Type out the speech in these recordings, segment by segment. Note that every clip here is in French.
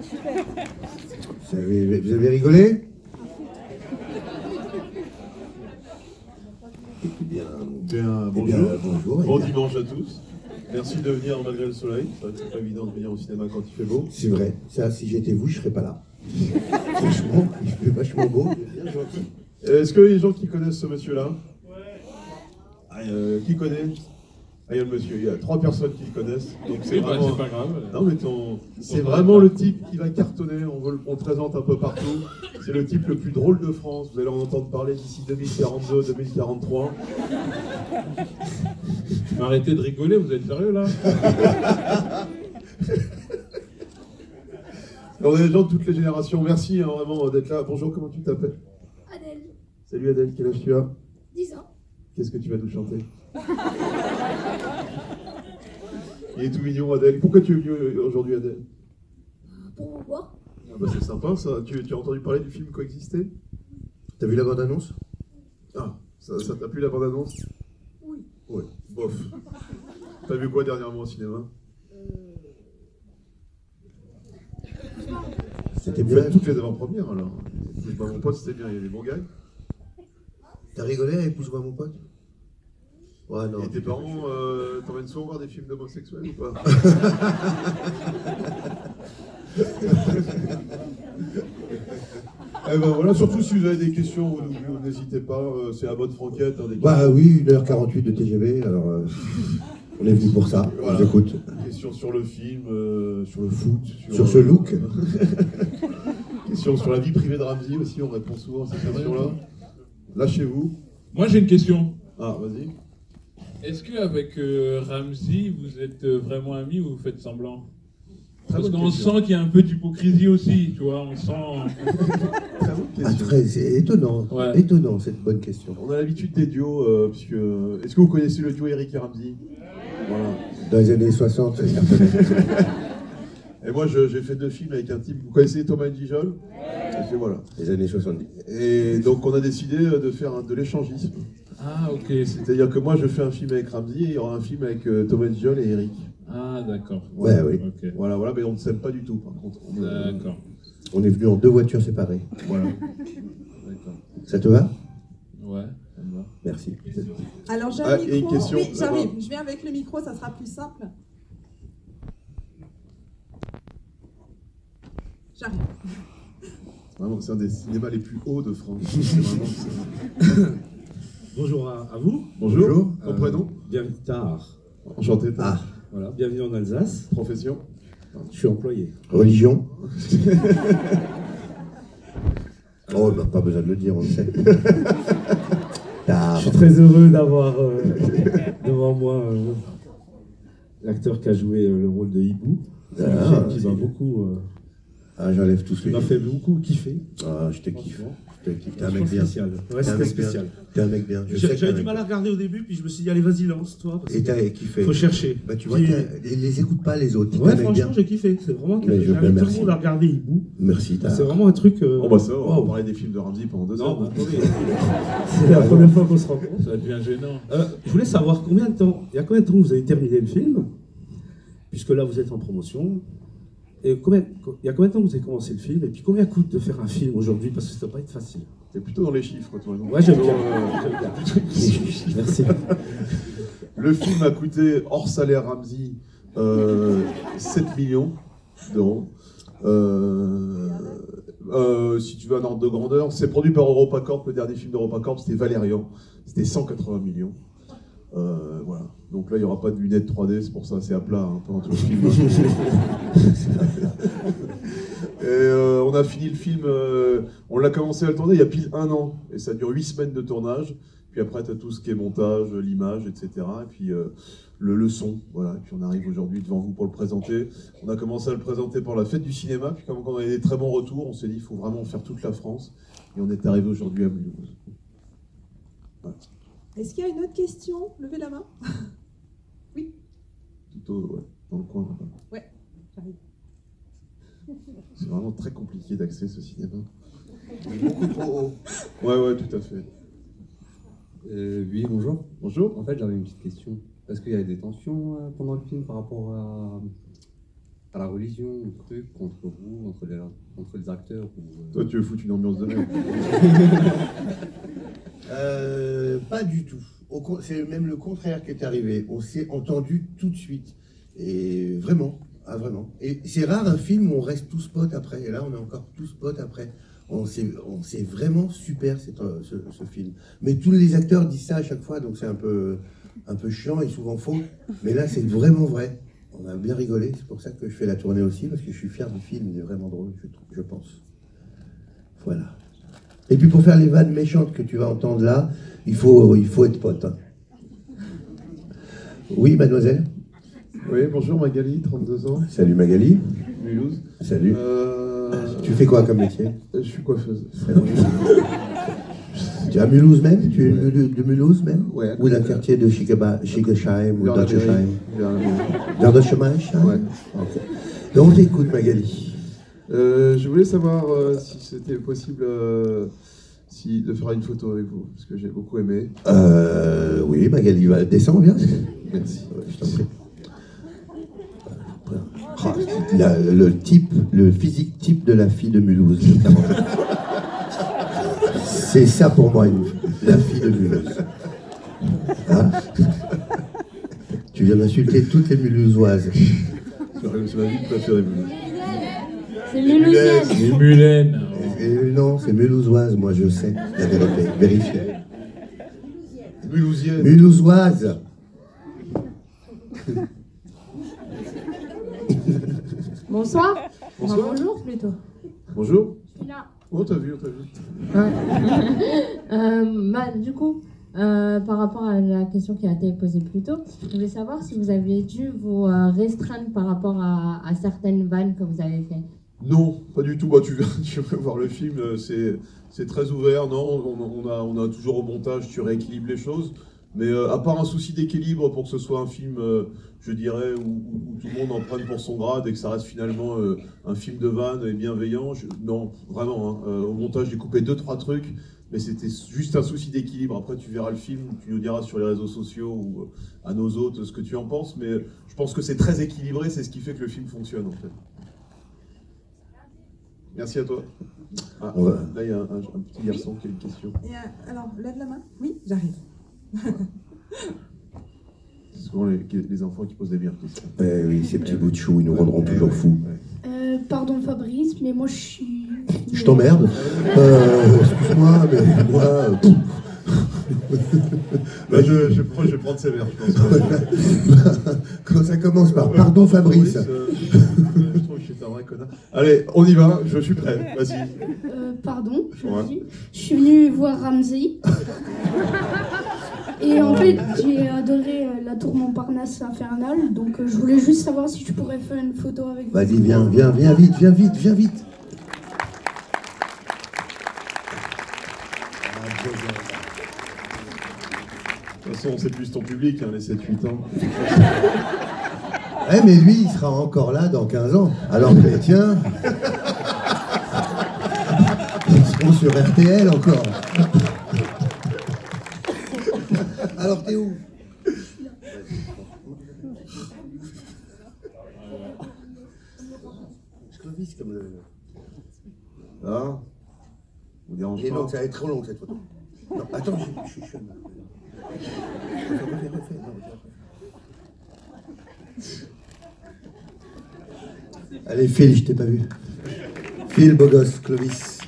Super. Vous avez rigolé? Bonjour. Bon dimanche à tous. Merci de venir malgré le soleil. C'est pas évident de venir au cinéma quand il fait beau. C'est vrai. Ça, si j'étais vous, je serais pas là. Franchement, il fait vachement beau. Bien gentil. Est-ce qu'il y a des gens qui connaissent ce monsieur-là? Ouais. Qui connaît? Ah, il y a le monsieur. Il y a 3 personnes qui le connaissent. Donc c'est vraiment... c'est pas grave. Non, mais c'est vraiment le type qui va cartonner. On le présente un peu partout. C'est le type le plus drôle de France. Vous allez en entendre parler d'ici 2042, 2043. Arrêtez de rigoler, vous êtes sérieux là? On a des gens de toutes les générations. Merci vraiment d'être là. Bonjour, comment tu t'appelles? Adèle. Salut Adèle, quel âge tu as? 10 ans. Qu'est-ce que tu vas nous chanter? Il est tout mignon Adèle. Pourquoi tu es venu aujourd'hui Adèle? Pour vous voir. Ah bah c'est sympa ça. Tu as entendu parler du film Coexister? T'as vu la bande-annonce? Ah, ça t'a plu la bande-annonce? Oui. Ouais, bof. T'as vu quoi dernièrement au cinéma? C'était Vous bien. faites toutes les avant-premières alors. Épouse-moi mon pote, c'était bien, il y a des bons gars. T'as rigolé à Épouse-moi mon pote? Ouais, non. Et tes parents t'emmènent souvent voir des films d'homosexuels ou pas? Eh ben voilà, surtout si vous avez des questions, vous n'hésitez pas, c'est à bonne franquette. Hein, Bah oui, 1h48 de TGV, alors on est venu pour ça, voilà. on vous écoute. Questions sur le film, sur le foot. Sur ce look. Questions sur la vie privée de Ramsey aussi, on répond souvent à ces questions-là. Lâchez-vous. Moi j'ai une question. Ah, vas-y. Est-ce qu'avec Ramsey, vous êtes vraiment amis ou vous faites semblant? Parce bonne qu'on question. sent qu'il y a un peu d'hypocrisie aussi, tu vois, on sent... Très bonne Ah, question. c'est étonnant, Ouais. étonnant cette bonne question. On a l'habitude des duos, puisque... Est-ce que vous connaissez le duo Eric et Ramsey? Voilà. Dans les années 60, c'est certain. Et moi, j'ai fait 2 films avec un type. Vous connaissez Thomas Gijol? Et puis voilà. Les années 70. Et donc, on a décidé de faire de l'échangisme. Ah ok. C'est-à-dire que moi, je fais un film avec Ramsey et il y aura un film avec Thomas Gijol et Eric. Ah d'accord. Ouais, oui. Ok. Voilà, mais on ne s'aime pas du tout, par contre. D'accord. On est venu en 2 voitures séparées. Voilà. D'accord. Ça te va? Ouais, ça me va. Merci. Alors j'ai Ah, un et micro. une question, Oui, j'arrive. là-bas. Je viens avec le micro, ça sera plus simple. J'arrive. Vraiment, c'est un des cinémas les plus hauts de France. C'est vraiment... Bonjour à vous. Bonjour. Ton prénom? Bienvenue tard. Enchanté. Ah, Voilà, bienvenue en Alsace. Profession? Je suis employé. religion? Oh, bah, pas besoin de le dire, on le sait. Je suis très heureux d'avoir devant moi l'acteur qui a joué le rôle de Hibou. C'est un film qui m'a beaucoup, Ah, j'enlève tout ce qui que m'a j'ai fait dit. beaucoup kiffer. Ah, je te kiffe. Franchement. Je te kiffe. T'es un mec bien. Spécial. Ouais, T'es un c'était mec spécial. bien. T'es un mec bien. Je sais que t'es un J'avais du mec mal à bien. regarder au début, puis je me suis dit, allez, vas-y, lance-toi. Parce Et que t'as kiffé. faut chercher. Bah, tu vois, Puis- les écoute pas les autres. T'es Ouais, un mec bien. franchement, j'ai kiffé. C'est vraiment Mais je- j'invite tout merci. le monde à regarder Hibou. Merci, t'as. C'est vraiment un truc. Bon, bah ça, on va wow. parler des films de Ramsey pendant 2 Non, heures. bah, attendez. C'est la première fois qu'on se rencontre. Ça devient gênant. Je voulais savoir combien de temps, il y a combien de temps que vous avez terminé le film, puisque là vous êtes en promotion, et il y a combien de temps que vous avez commencé le film, et puis combien coûte de faire un film aujourd'hui, parce que ça doit pas être facile. T'es plutôt dans les chiffres, toi. Non? Ouais, j'aime bien. J'aime bien. Merci. Le film a coûté, hors salaire Ramsey, 7 millions d'euros. Si tu veux un ordre de grandeur, c'est produit par EuropaCorp. Le dernier film d'EuropaCorp, c'était Valérian. C'était 180 millions. Voilà. Donc là, il n'y aura pas de lunettes 3D, c'est pour ça, c'est à plat hein, pendant tout le film. Et on a fini le film, on l'a commencé à le tourner il y a pile 1 an. Et ça dure 8 semaines de tournage. Puis après, tu as tout ce qui est montage, l'image, etc. Et puis le son, voilà. Et puis on arrive aujourd'hui devant vous pour le présenter. On a commencé à le présenter pour la fête du cinéma. Puis comme on a eu des très bons retours, on s'est dit il faut vraiment faire toute la France. Et on est arrivé aujourd'hui à Mulhouse. Voilà. Est-ce qu'il y a une autre question? Levez la main. Oui, Plutôt ouais, dans le coin. Là-bas. ouais, j'arrive. C'est vraiment très compliqué d'accès ce cinéma. Beaucoup trop haut. Ouais, tout à fait. Oui, bonjour. Bonjour. En fait, j'avais une petite question. Est-ce qu'il y avait des tensions pendant le film par rapport à la religion, ou truc, contre vous, entre les acteurs ou, Toi, tu veux foutre une ambiance de merde. Pas du tout. C'est même le contraire qui est arrivé. On s'est entendu tout de suite. Et vraiment, vraiment. Et c'est rare un film où on reste tous potes après. Et là, on est encore tous potes après. C'est vraiment super ce film. Mais tous les acteurs disent ça à chaque fois, donc c'est un peu chiant et souvent faux. Mais là, c'est vraiment vrai. On a bien rigolé. C'est pour ça que je fais la tournée aussi, parce que je suis fier du film. Il est vraiment drôle, je pense. Voilà. Et puis pour faire les vannes méchantes que tu vas entendre là, il faut être pote. Hein. Oui, mademoiselle. Oui, bonjour Magali, 32 ans. Salut Magali. Mulhouse. Salut. Tu fais quoi comme métier? Je suis coiffeuse. Tu es à Mulhouse même? Tu es de Mulhouse même? Ouais. Ou d'un quartier de Schickesheim ou Deutschesheim? Vers Deutschesheim? Ouais. Okay. Donc j'écoute Magali. Je voulais savoir si c'était possible de faire une photo avec vous, parce que j'ai beaucoup aimé. Oui, Magali, descends, viens. Merci. Je t'en prie. Le physique type de la fille de Mulhouse. C'est ça pour moi, la fille de Mulhouse. Hein? Tu viens d'insulter toutes les Mulhousoises. C'est ma ville préférée, Mulhouse. C'est Mulhousienne. Les Mulaines. Non, c'est Mulhousoise, moi je sais. La vérité, vérifiez. Mulhousienne. Mulhousoise. Bonsoir. Bonsoir. Enfin, bonjour plutôt. Bonjour. Je suis là. Oh, t'as vu, t'as vu. Du coup, par rapport à la question qui a été posée plus tôt, je voulais savoir si vous avez dû vous restreindre par rapport à certaines vannes que vous avez faites. Non, pas du tout. Bah, tu vas voir le film, c'est très ouvert. Non, on a toujours au montage, tu rééquilibres les choses. Mais à part un souci d'équilibre pour que ce soit un film, je dirais, où tout le monde en prenne pour son grade et que ça reste finalement un film de vanne et bienveillant, non, vraiment. Hein, au montage, j'ai coupé 2-3 trucs, mais c'était juste un souci d'équilibre. Après, tu verras le film, tu nous diras sur les réseaux sociaux ou à nos hôtes ce que tu en penses. Mais je pense que c'est très équilibré, c'est ce qui fait que le film fonctionne en fait. Merci à toi. Ah, là, il y a un petit garçon qui a une question. Alors, lève la main. Oui, j'arrive. C'est souvent les enfants qui posent des meilleures questions. Oui, ces petits bouts de chou, ils nous rendront toujours fous. Pardon Fabrice, mais moi je suis... Je t'emmerde. Excuse-moi, mais moi... Bah, je vais prendre sévère, je pense. Quand ça commence par pardon Fabrice. Je trouve que j'étais un vrai connard. Allez, on y va, je suis prêt, vas-y. Pardon, Ouais. je suis venue voir Ramsey. Et en fait, j'ai adoré la tour Montparnasse infernale, donc je voulais juste savoir si je pourrais faire une photo avec vous. Vas-y, viens vite. De toute façon, c'est plus ton public, hein, les 7-8 ans. Mais lui, il sera encore là dans 15 ans. Alors que les tiens... ils seront sur RTL encore. Alors, t'es où? Clovis comme le... Ah, vous dérange Il est pas. long, ça va être trop long cette photo. Non, attends, je suis chaud. Refais. Allez, Phil, je t'ai pas vu. Phil, beau gosse, Clovis.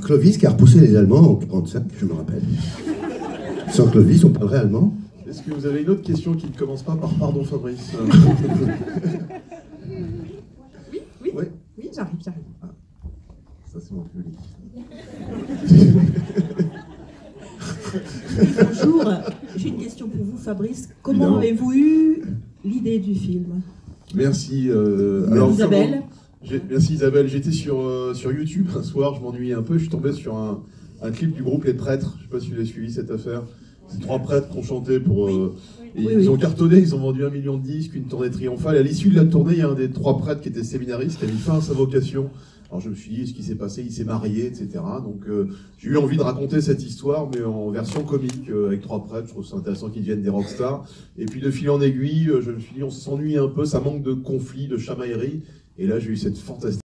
Clovis qui a repoussé les Allemands en 1945, je me rappelle. Sans Clovis, on parlerait allemand. Est-ce que vous avez une autre question qui ne commence pas par pardon Fabrice? Oui, j'arrive. Ah, ça c'est mon public. Bonjour, j'ai une question pour vous Fabrice. Comment avez-vous eu l'idée du film? Merci. Isabelle. Merci Isabelle. J'étais sur YouTube un soir, je m'ennuyais un peu, je suis tombé sur un clip du groupe Les Prêtres. Je ne sais pas si vous avez suivi cette affaire. C'est 3 prêtres qui ont chanté pour... et Oui, ils ont oui. cartonné, ils ont vendu 1 million de disques, une tournée triomphale. Et à l'issue de la tournée, il y a un des 3 prêtres qui était séminariste qui a mis fin à sa vocation. Alors je me suis dit, ce qui s'est passé, il s'est marié, etc. Donc j'ai eu envie de raconter cette histoire, mais en version comique, avec 3 prêtres. Je trouve ça intéressant qu'ils deviennent des rockstars. Et puis de fil en aiguille, je me suis dit, on s'ennuie un peu, ça manque de conflits, de chamailleries. Et là, j'ai eu cette fantastique